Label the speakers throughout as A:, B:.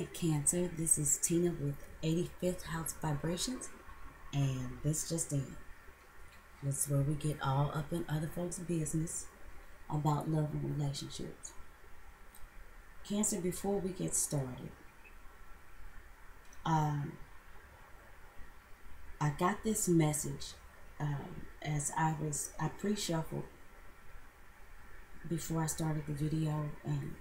A: Hey Cancer, this is Tina with 85th House Vibrations, and this just in. This is where we get all up in other folks' business about love and relationships. Cancer, before we get started, I got this message as I pre-shuffled before I started the video, and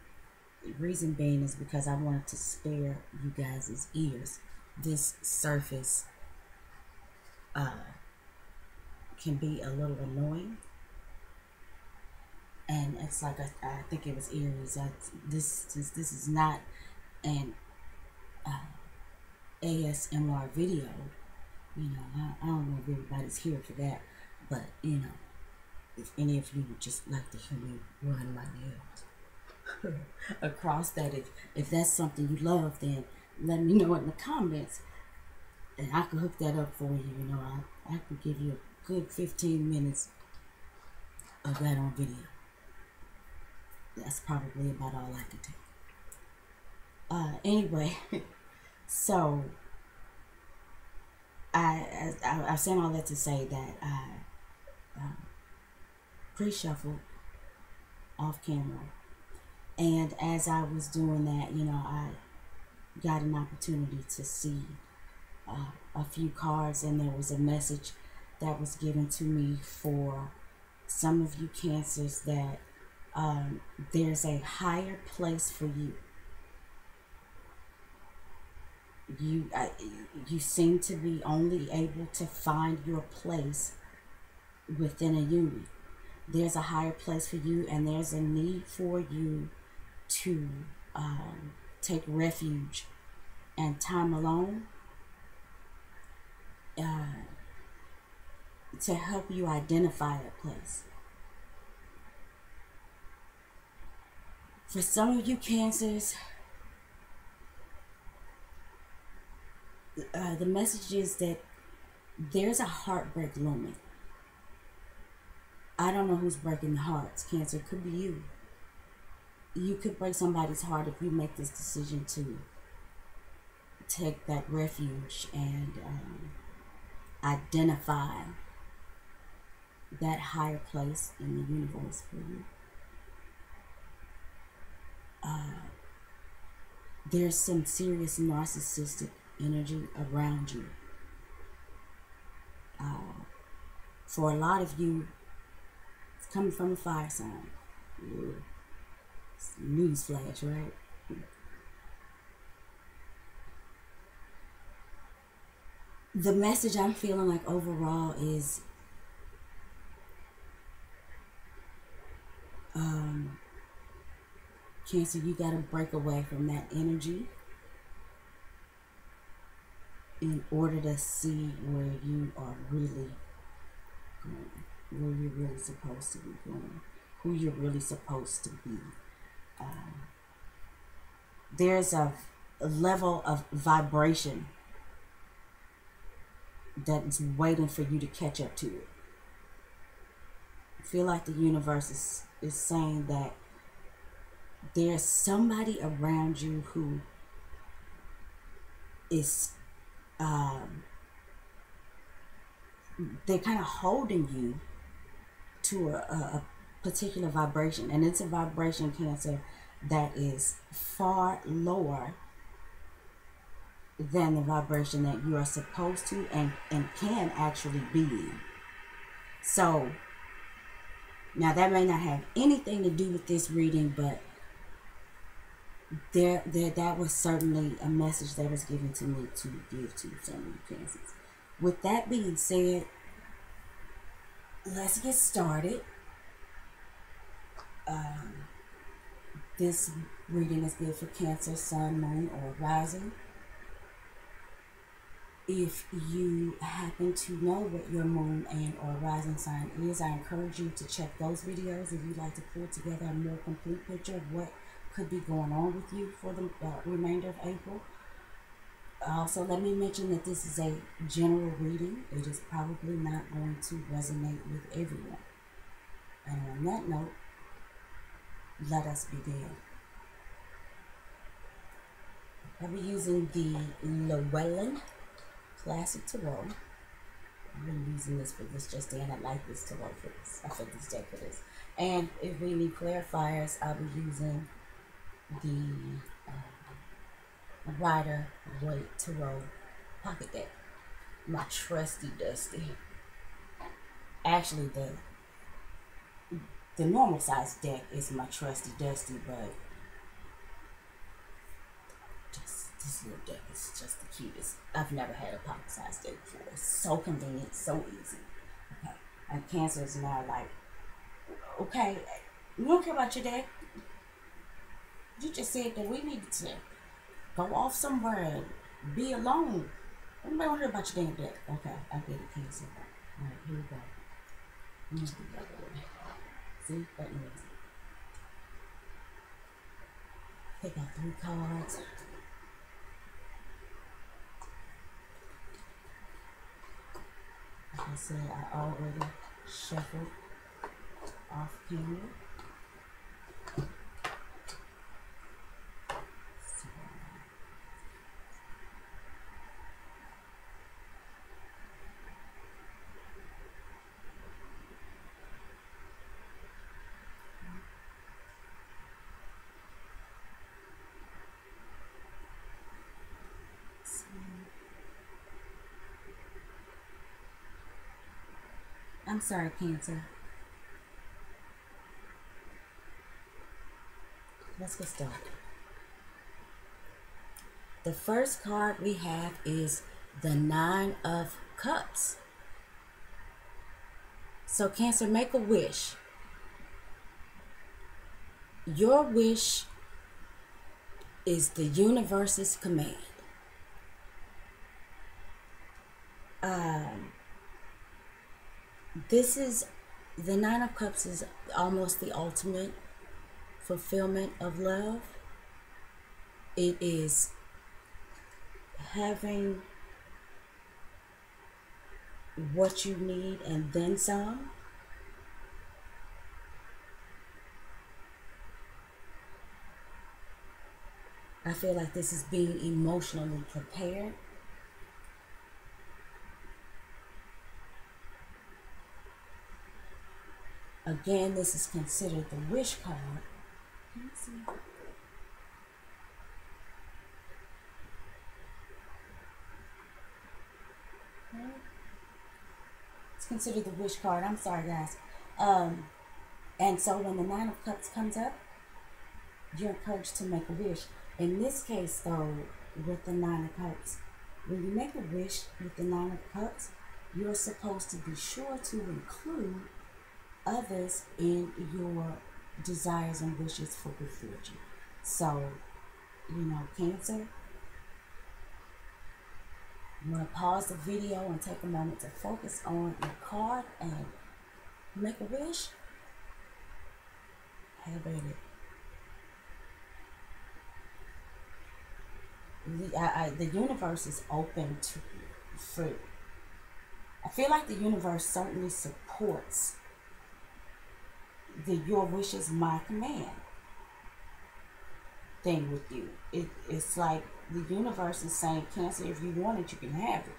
A: the reason being is because I wanted to spare you guys' ears. This surface can be a little annoying, and it's like I think it was Aries. This is not an ASMR video. You know, I don't know if everybody's here for that, but you know, if any of you would just like to hear me run my nails across that, if that's something you love, then let me know in the comments, and I can hook that up for you. You know, I can give you a good 15 minutes of that on video. That's probably about all I can take. Anyway, so I've said all that to say that I pre-shuffled off camera, and as I was doing that, you know, I got an opportunity to see a few cards, and there was a message that was given to me for some of you Cancers that there's a higher place for you. You seem to be only able to find your place within a union. There's a higher place for you, and there's a need for you to take refuge and time alone to help you identify a place. For some of you Cancers, the message is that there's a heartbreak looming. I don't know who's breaking the hearts, Cancer. It could be you. You could break somebody's heart if you make this decision to take that refuge and identify that higher place in the universe for you. There's some serious narcissistic energy around you. For a lot of you, it's coming from a fire sign. Newsflash, right? The message I'm feeling like overall is Cancer, you got to break away from that energy in order to see where you are really going, where you're really supposed to be going, who you're really supposed to be. There's a level of vibration that's waiting for you to catch up to it. I feel like the universe is saying that there's somebody around you who is they're kind of holding you to a particular vibration, and it's a vibration, Cancer, that is far lower than the vibration that you are supposed to and can actually be in. So now that may not have anything to do with this reading, but that was certainly a message that was given to me to give to some of you Cancers. With that being said, let's get started. This reading is good for Cancer, Sun, Moon, or Rising. If you happen to know what your moon and or rising sign is, I encourage you to check those videos if you'd like to pull together a more complete picture of what could be going on with you for the remainder of April. Also, let me mention that this is a general reading. It is probably not going to resonate with everyone. And on that note, let us begin. I'll be using the Llewellyn Classic Tarot. I've been using this for this just then. I like this tarot for this. I feel this deck for this. And if we need clarifiers, I'll be using the Rider Waite Tarot Pocket Deck. My trusty dusty. Actually, the normal size deck is my trusty dusty, but this little deck is just the cutest. I've never had a pocket size deck before. It's so convenient, so easy. Okay, and Cancer is now like, okay, we don't care about your deck. You just said that we needed to go off somewhere and be alone. Nobody want to hear about your damn deck. Okay, I get it, Cancer. All right, here we go. See, that means pick out 3 cards. Like I said, I already shuffled off camera. I'm sorry, Cancer. Let's get started. The first card we have is the 9 of Cups. So, Cancer, make a wish. Your wish is the universe's command. This is, the 9 of Cups is almost the ultimate fulfillment of love. It is having what you need and then some. I feel like this is being emotionally prepared. Again, this is considered the wish card. Let me see. Okay. It's considered the wish card. I'm sorry, guys. And so when the 9 of Cups comes up, you're encouraged to make a wish. In this case, though, with the 9 of Cups, when you make a wish with the 9 of Cups, you're supposed to be sure to include others in your desires and wishes for good fortune. So, you know, Cancer, you want to pause the video and take a moment to focus on your card and make a wish? Have at it. The universe is open to fruit. I feel like the universe certainly supports the your wishes my command thing with you. It's like the universe is saying, Cancer, if you want it, you can have it.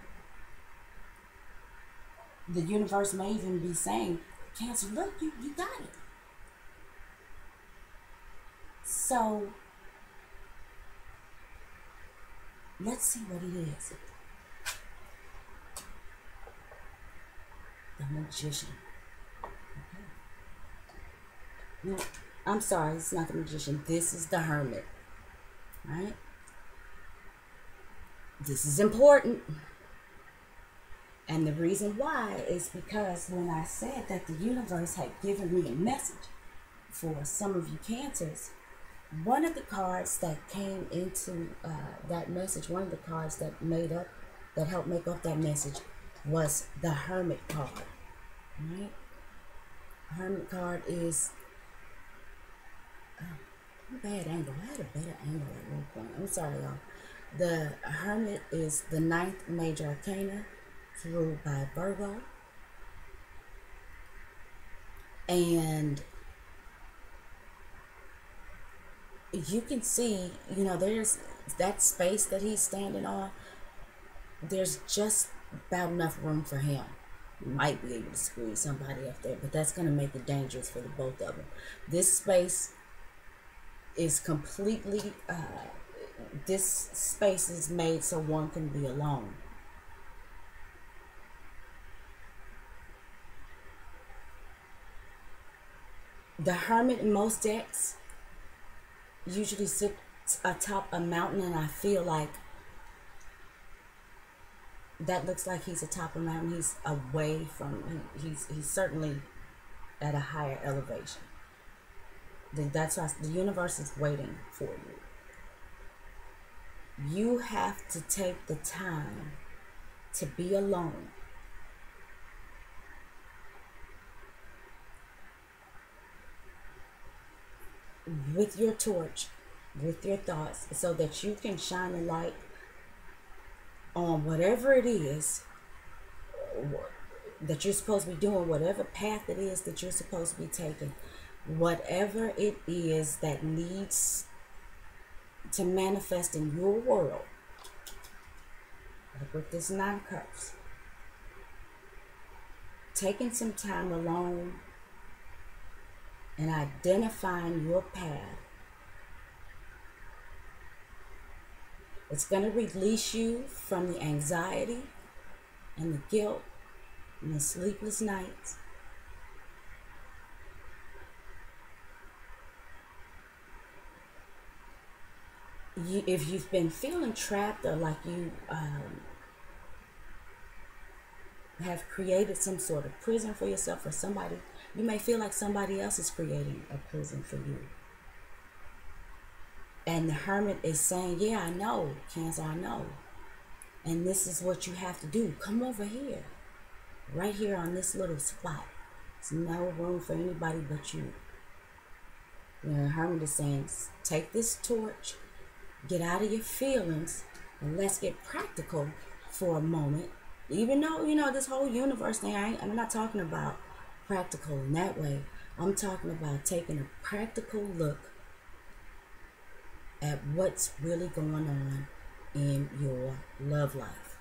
A: The universe may even be saying, Cancer, look, you got it. So let's see what it is. The Magician. No, I'm sorry, it's not the Magician. This is the Hermit. Right? This is important. And the reason why is because when I said that the universe had given me a message for some of you Cancers, one of the cards that came into that message, one of the cards that helped make up that message was the Hermit card. Right? Hermit card is bad angle. I had a better angle at one point. I'm sorry, y'all. The Hermit is the 9th major arcana ruled by Virgo. And you can see, there's that space that he's standing on. There's just about enough room for him. You might be able to squeeze somebody up there, but that's going to make it dangerous for the both of them. This space is completely, this space is made so one can be alone. The hermit in most decks usually sits atop a mountain, and I feel like that looks like he's atop a mountain. He's away from, he's certainly at a higher elevation. That's why the universe is waiting for you. You have to take the time to be alone. With your torch, with your thoughts, so that you can shine a light on whatever it is that you're supposed to be doing, whatever path it is that you're supposed to be taking, whatever it is that needs to manifest in your world, like with this 9 cups, taking some time alone and identifying your path. It's going to release you from the anxiety and the guilt and the sleepless nights. If you've been feeling trapped, or like you have created some sort of prison for yourself or somebody, you may feel like somebody else is creating a prison for you. And the hermit is saying, yeah, I know, Cancer, I know. And this is what you have to do. Come over here. Right here on this little spot. There's no room for anybody but you. The hermit is saying, take this torch, get out of your feelings, and let's get practical for a moment. Even though, this whole universe thing, I'm not talking about practical in that way. I'm talking about taking a practical look at what's really going on in your love life.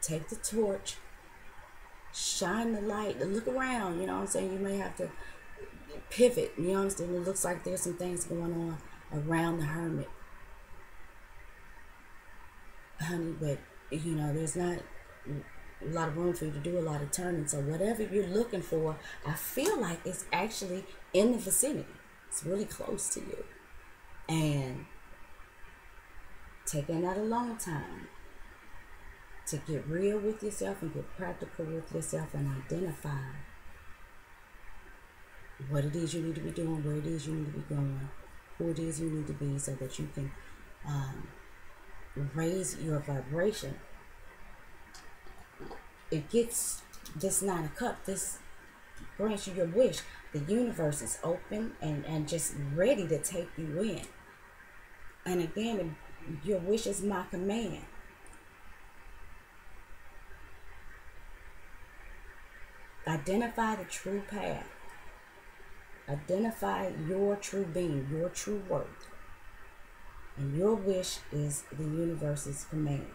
A: Take the torch, shine the light, look around, you know what I'm saying? You may have to pivot, you know what I'm saying? It looks like there's some things going on around the hermit. Honey, but, there's not a lot of room for you to do a lot of turning. So whatever you're looking for, I feel like it's actually in the vicinity. It's really close to you. And taking that alone time to get real with yourself and get practical with yourself and identify what it is you need to be doing, where it is you need to be going, who it is you need to be, so that you can raise your vibration. It gets this 9 of Cups, this grants you your wish. The universe is open and just ready to take you in. And again, your wish is my command. Identify the true path. Identify your true being, your true worth. And your wish is the universe's command.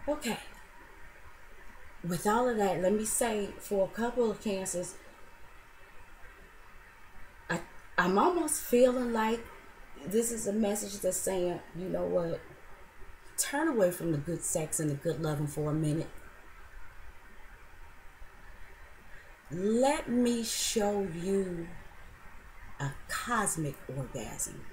A: Okay. With all of that, let me say, for a couple of Cancers, I'm almost feeling like this is a message that's saying, you know what? Turn away from the good sex and the good loving for a minute. Let me show you a cosmic orgasm.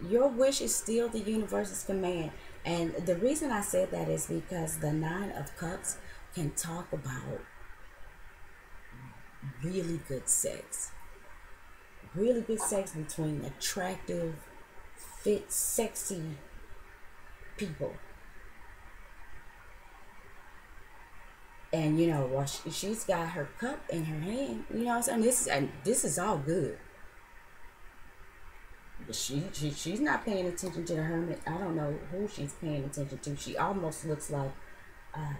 A: Your wish is still the universe's command. And the reason I said that is because the 9 of Cups can talk about really good sex. Really good sex between attractive, fit, sexy people. And while she's got her cup in her hand, you know what I'm saying? This is all good. But she's not paying attention to the hermit. I don't know who she's paying attention to. She almost looks like Um,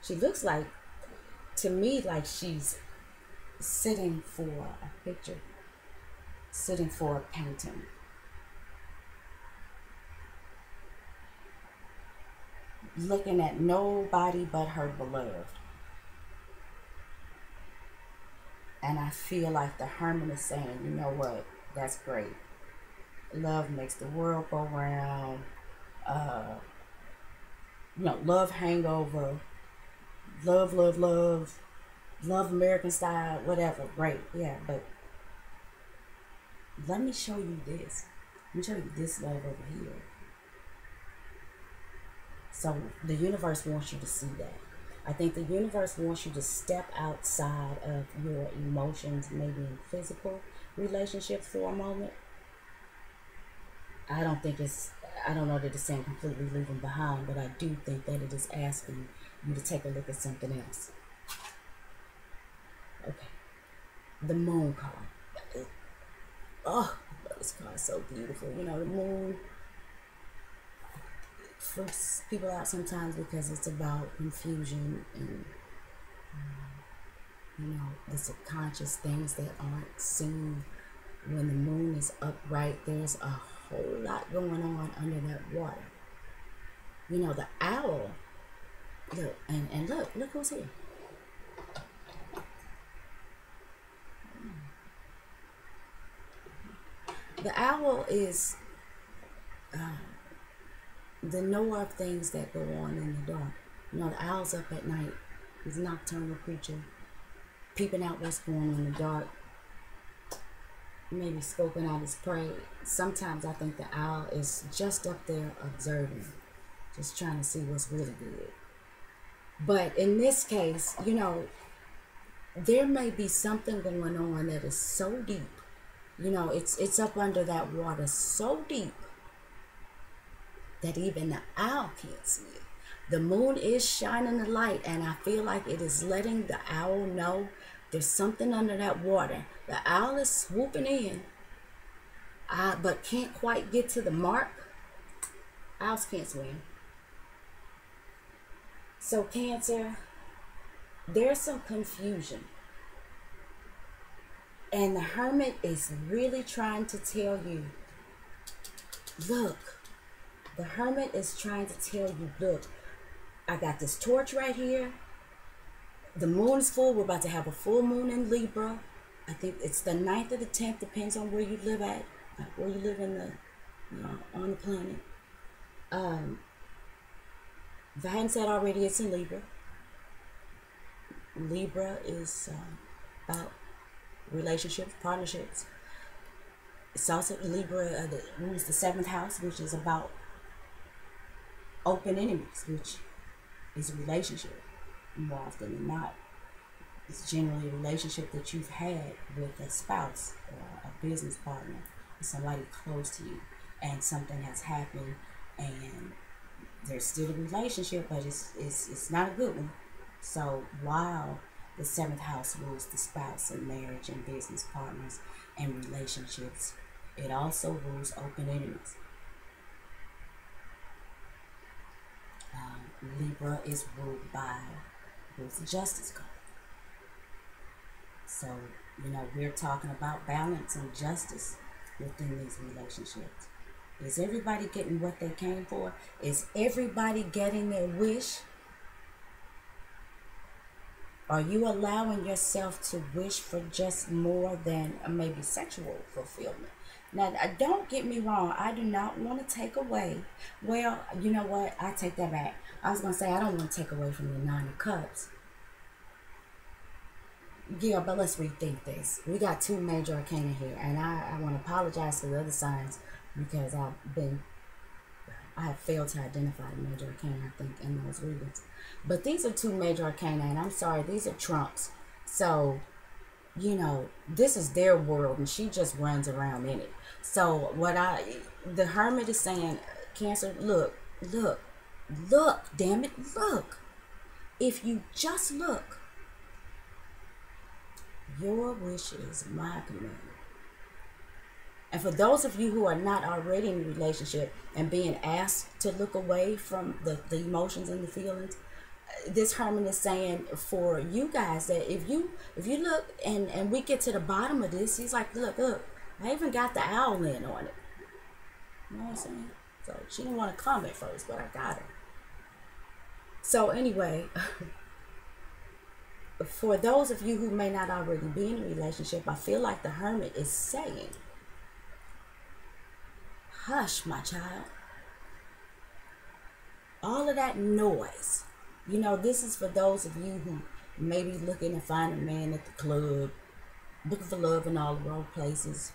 A: she looks like, to me, like she's sitting for a picture, sitting for a painting. Looking at nobody but her beloved. And I feel like the hermit is saying, you know what, that's great. Love makes the world go round. Uh, love hangover. Love, love, love. Love American style, whatever. Great, yeah, but let me show you this. Let me show you this love over here. So the universe wants you to see that. I think the universe wants you to step outside of your emotions, maybe in physical relationships for a moment. I don't know that it's saying completely leave them behind, but I do think that it is asking you to take a look at something else. Okay. The moon card. Oh, this card is so beautiful. The moon freaks people out sometimes because it's about confusion and the subconscious things that aren't seen. When the moon is upright, there's a whole lot going on under that water. The owl, look, and look who's here. The owl is the knower of things that go on in the dark. The owl's up at night. He's a nocturnal creature, peeping out what's going on in the dark, maybe scoping out his prey. Sometimes I think the owl is just up there observing, just trying to see what's really good. But in this case, there may be something going on that is so deep. It's up under that water so deep that even the owl can't see it. The moon is shining the light, and I feel like it is letting the owl know there's something under that water. The owl is swooping in, but can't quite get to the mark. Owls can't swim. So Cancer, there's some confusion. And the hermit is really trying to tell you, look, the hermit is trying to tell you, look, I got this torch right here. The moon is full. We're about to have a full moon in Libra. I think it's the 9th or the 10th, depends on where you live at, where you live in on the planet. If I hadn't said already, it's in Libra. Libra is about relationships, partnerships. It's also Libra rules the 7th house, which is about open enemies, which is a relationship more often than not. It's generally a relationship that you've had with a spouse or a business partner, or somebody close to you, and something has happened, and there's still a relationship, but it's not a good one. So while the 7th house rules the spouse and marriage and business partners and relationships, it also rules open enemies. Libra is ruled by the Justice card. So, we're talking about balance and justice within these relationships. Is everybody getting what they came for? Is everybody getting their wish? Are you allowing yourself to wish for just more than maybe sexual fulfillment? Now, don't get me wrong. I do not want to take away. Well, you know what? I take that back. I was going to say I don't want to take away from the 9 of Cups. Yeah, but let's rethink this. We got 2 major arcana here, and I want to apologize to the other signs because I have failed to identify the major arcana, I think, in those readings. But these are 2 major arcana, and I'm sorry, these are trumps. So, this is their world, and she just runs around in it. So the hermit is saying, Cancer, look, damn it, look. If you just look, your wish is my command. And for those of you who are not already in a relationship and being asked to look away from the emotions and the feelings, this hermit is saying for you guys that if you look and we get to the bottom of this, he's like, look, I even got the owl in on it. You know what I'm saying? So she didn't want to come at first, but I got her. So anyway, for those of you who may not already be in a relationship, I feel like the hermit is saying, hush, my child. All of that noise. You know, this is for those of you who may be looking to find a man at the club, looking for love in all the wrong places.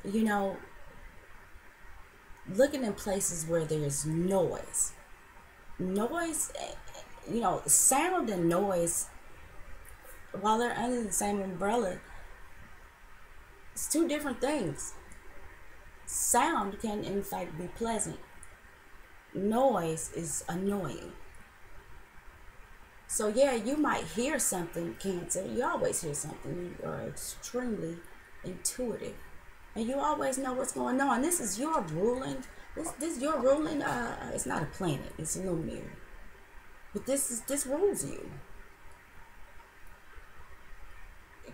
A: You know, looking in places where there's noise. Noise, you know, sound and noise, while they're under the same umbrella, it's two different things. Sound can, in fact, be pleasant. Noise is annoying. So, yeah, you might hear something, Cancer. You always hear something. You are extremely intuitive. And you always know what's going on. This is your ruling. This your ruling. It's not a planet. It's a luminary. But this rules you.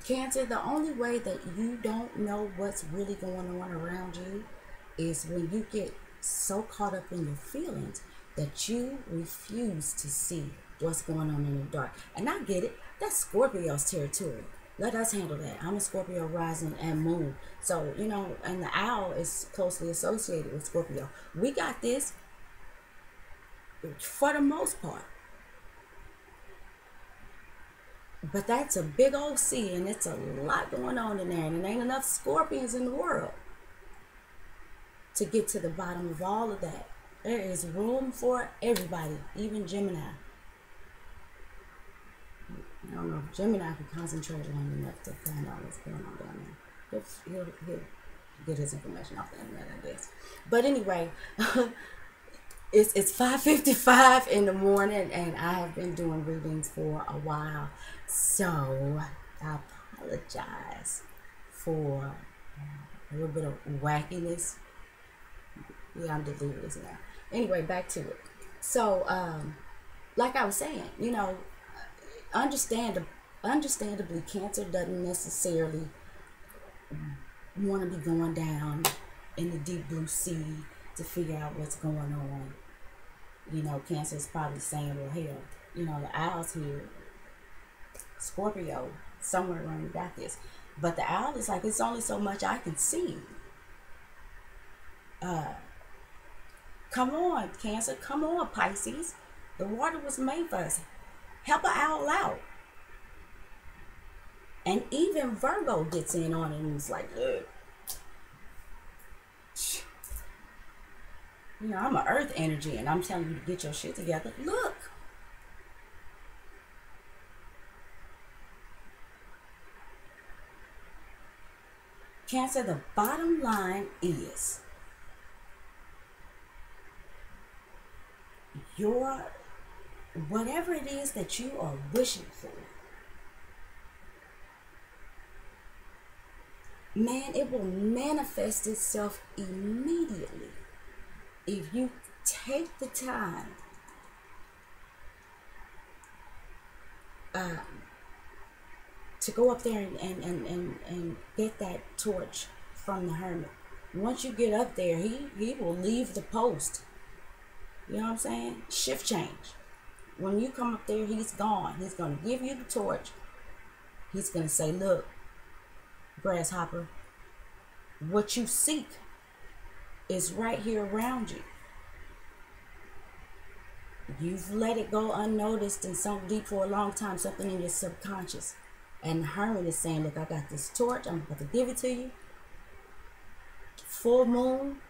A: Cancer, the only way that you don't know what's really going on around you is when you get so caught up in your feelings that you refuse to see what's going on in the dark. And I get it. That's Scorpio's territory. Let us handle that. I'm a Scorpio rising and moon. So, you know, and the owl is closely associated with Scorpio. We got this for the most part. But that's a big old sea, and it's a lot going on in there, and there ain't enough scorpions in the world to get to the bottom of all of that. There is room for everybody, even Gemini. I don't know if Gemini can concentrate long enough to find out what's going on down there. He'll get his information off the internet, I guess. But anyway, it's 5:55 in the morning, and I have been doing readings for a while. So I apologize for a little bit of wackiness. Yeah, I'm delirious now. Anyway, back to it. So, like I was saying, you know, understandably, Cancer doesn't necessarily want to be going down in the deep blue sea to figure out what's going on. You know, Cancer is probably saying, well, hell, you know, the owl's here. Scorpio, somewhere around, you got this. But the owl is like, it's only so much I can see. Come on, Cancer. Come on, Pisces. The water was made for us. Help an owl out. And even Virgo gets in on it and is like, look. You know, I'm an earth energy and I'm telling you to get your shit together. Look. Cancer, the bottom line is whatever it is that you are wishing for, man, it will manifest itself immediately if you take the time to go up there and get that torch from the hermit. Once you get up there, he will leave the post. You know what I'm saying? Shift change. When you come up there, he's gone. He's going to give you the torch. He's going to say, look, grasshopper, what you seek is right here around you. You've let it go unnoticed and sunk deep for a long time, something in your subconscious. And the hermit is saying, look, I got this torch. I'm about to give it to you. Full moon.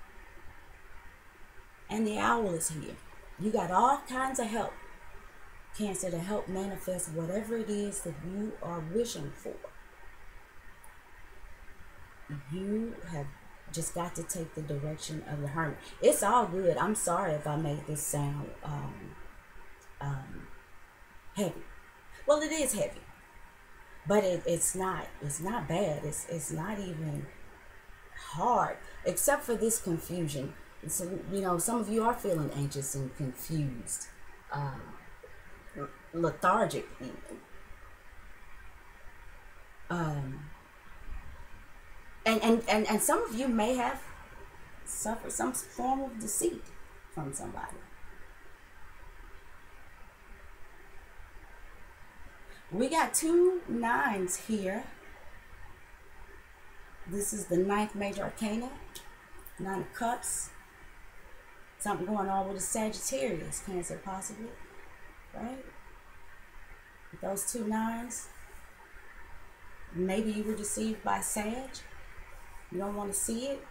A: And the owl is here. You got all kinds of help, Cancer, to help manifest whatever it is that you are wishing for. You have just got to take the direction of the hermit. It's all good. I'm sorry if I made this sound heavy. Well, it is heavy. but it's not bad. It's not even hard, except for this confusion. So, some of you are feeling anxious and confused, um, lethargic even. Um, and some of you may have suffered some form of deceit from somebody. We got 2 9s here. This is the ninth major arcana, 9 of Cups. Something going on with a Sagittarius, Cancer possibly, right? With those 2 9s, maybe you were deceived by Sag. You don't want to see it.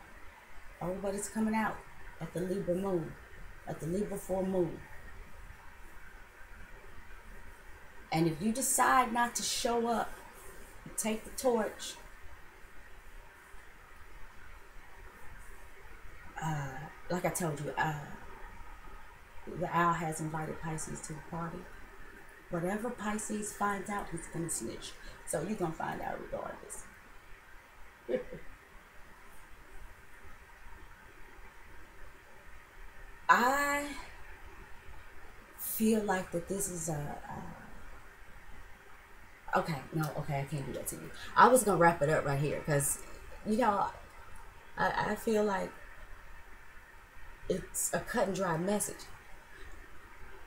A: Oh, but it's coming out at the Libra moon, at the Libra full moon. And if you decide not to show up, take the torch, like I told you, the owl has invited Pisces to the party. Whatever Pisces finds out, he's going to snitch. So you're going to find out regardless. I feel like that this is okay, I can't do that to you. I was going to wrap it up right here because, I feel like it's a cut and dry message.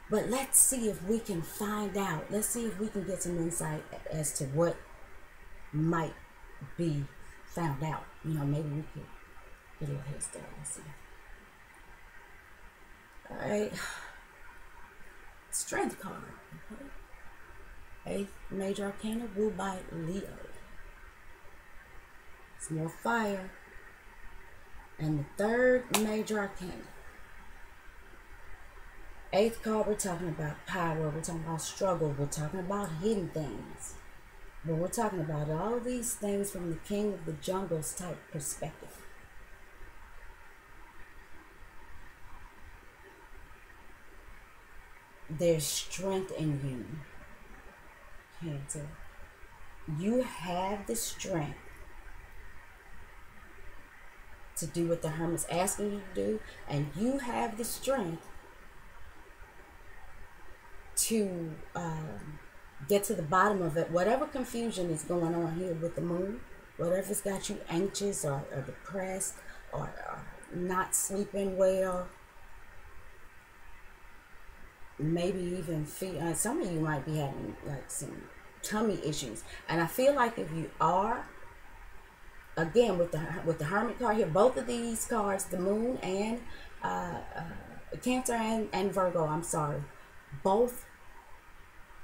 A: But let's see if we can find out. Let's see if we can get some insight as to what might be found out. Maybe we could get a little head start. Let's see. All right. Strength card. Okay. 8th major arcana, ruled by Leo. It's more fire. And the 3rd major arcana. 8th card, we're talking about power, we're talking about struggle, we're talking about hidden things. But we're talking about all of these things from the King of the Jungles type perspective. There's strength in you, Cancer. You have the strength to do what the Hermit's asking you to do, and you have the strength to get to the bottom of it. Whatever confusion is going on here with the moon, whatever's got you anxious or depressed or not sleeping well, maybe even feel, some of you might be having like some tummy issues. And I feel like if you are, again, with the Hermit card here, both of these cards, the moon and Cancer and Virgo, I'm sorry, both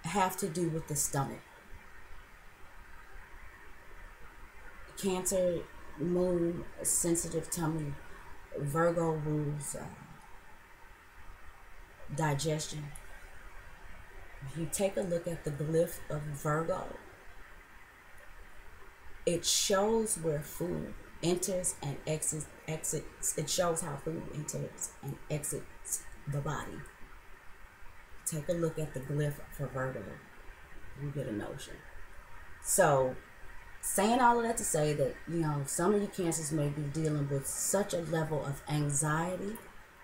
A: have to do with the stomach. Cancer, moon, sensitive tummy. Virgo rules digestion. If you take a look at the glyph of Virgo, it shows where food enters and exits. It shows how food enters and exits the body. Take a look at the glyph for Virgo. You get a notion. So, saying all of that to say that, some of you Cancers may be dealing with such a level of anxiety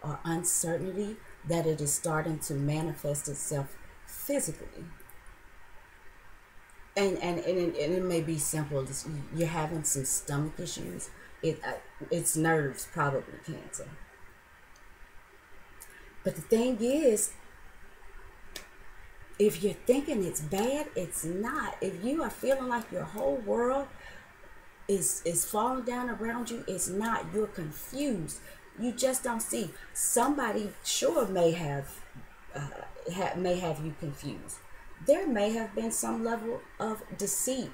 A: or uncertainty that it is starting to manifest itself physically. And it may be simple. You're having some stomach issues. It's nerves, probably, Cancer. But the thing is, if you're thinking it's bad, it's not. If you are feeling like your whole world is falling down around you, it's not. You're confused. You just don't see. Somebody sure may have you confused. There may have been some level of deceit,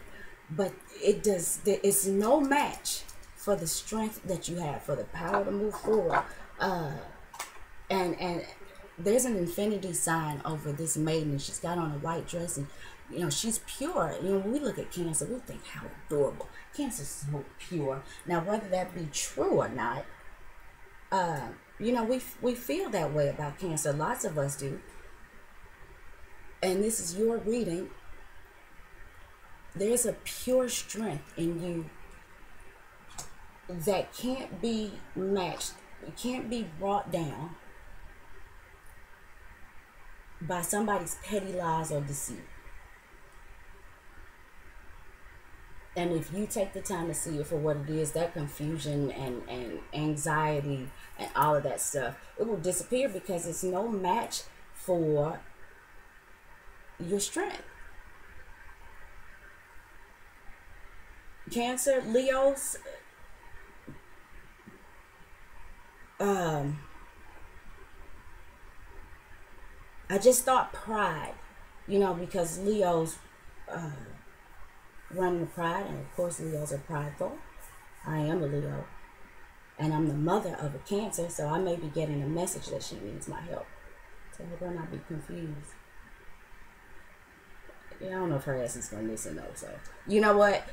A: but it's no match for the strength that you have, for the power to move forward. And there's an infinity sign over this maiden. She's got on a white dress, and she's pure. When we look at Cancer, we think how adorable. Cancer's so pure. Now, whether that be true or not, we feel that way about Cancer. Lots of us do. And this is your reading. There's a pure strength in you that can't be matched, it can't be brought down by somebody's petty lies or deceit. And if you take the time to see it for what it is, that confusion and anxiety and all of that stuff, it will disappear because it's no match for your strength. Cancer, Leos, I just thought pride, because Leos run with pride, and of course Leos are prideful. I am a Leo, and I'm the mother of a Cancer, so I may be getting a message that she needs my help. So I better not be confused. I don't know if her ass is going to listen though, so. You know what?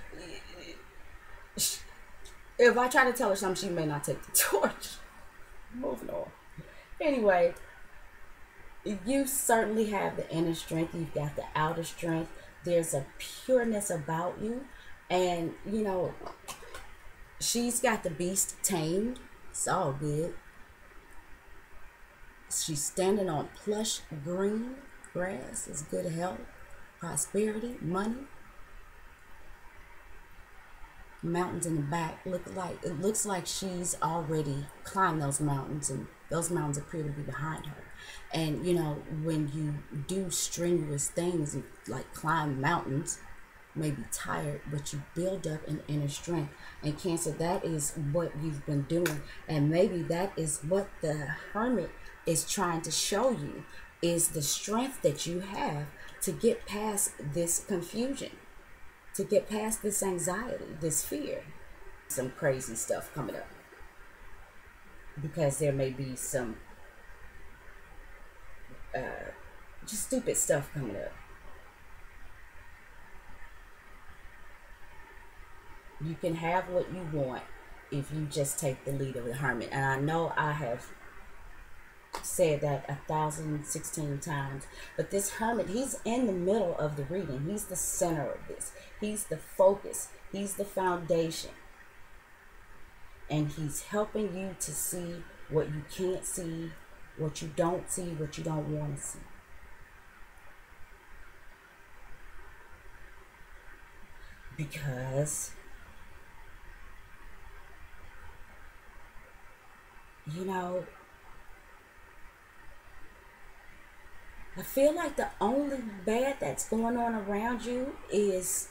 A: If I try to tell her something, she may not take the torch. Moving on. Anyway, you certainly have the inner strength. You've got the outer strength. There's a pureness about you. And, she's got the beast tamed. It's all good. She's standing on plush green grass. It's good health, prosperity, money. Mountains in the back it looks like she's already climbed those mountains, and those mountains appear to be behind her. And when you do strenuous things like climb mountains, may be tired, but you build up an inner strength. And Cancer, that is what you've been doing, and maybe that is what the Hermit is trying to show you, is the strength that you have to get past this confusion, to get past this anxiety, this fear. Some crazy stuff coming up, because there may be some just stupid stuff coming up. You can have what you want if you just take the lead of the Hermit. And I know I have said that 1,016 times, but this Hermit, he's in the middle of the reading. He's the center of this. He's the focus. He's the foundation. And he's helping you to see what you can't see, what you don't see, what you don't want to see. Because I feel like the only bad that's going on around you is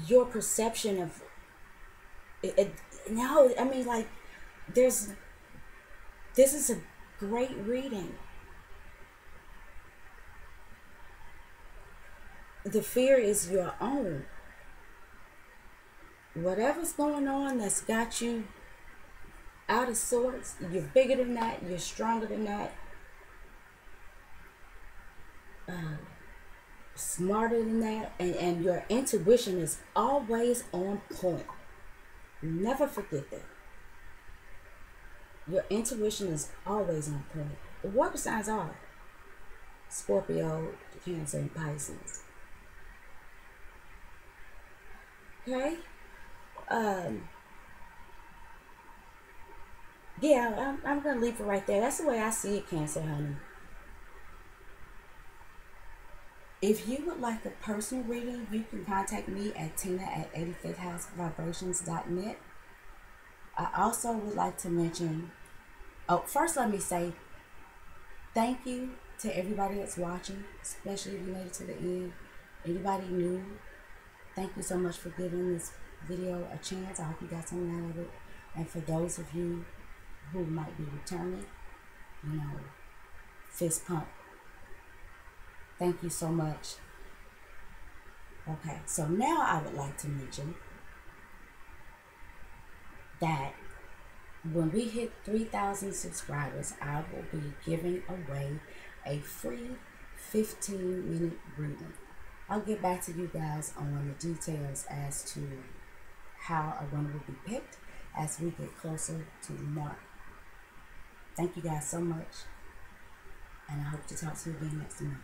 A: your perception of it. No, I mean, like, this is a great reading. The fear is your own. Whatever's going on that's got you out of sorts, you're bigger than that, you're stronger than that, smarter than that, and your intuition is always on point. Never forget that. Your intuition is always on point. The water signs are Scorpio, Cancer, and Pisces. Okay? Yeah, I'm going to leave it right there. That's the way I see it, Cancer, honey. If you would like a personal reading, you can contact me at tina@85thHouseVibrations.net. I also would like to mention, first let me say thank you to everybody that's watching, especially if you made it to the end. Anybody new, thank you so much for giving this video a chance. I hope you got something out of it. And for those of you who might be returning, fist pump. Thank you so much. Okay, so now I would like to mention that when we hit 3,000 subscribers, I will be giving away a free 15-minute reading. I'll get back to you guys on the details as to how a winner will be picked as we get closer to the mark. Thank you guys so much. And I hope to talk to you again next month.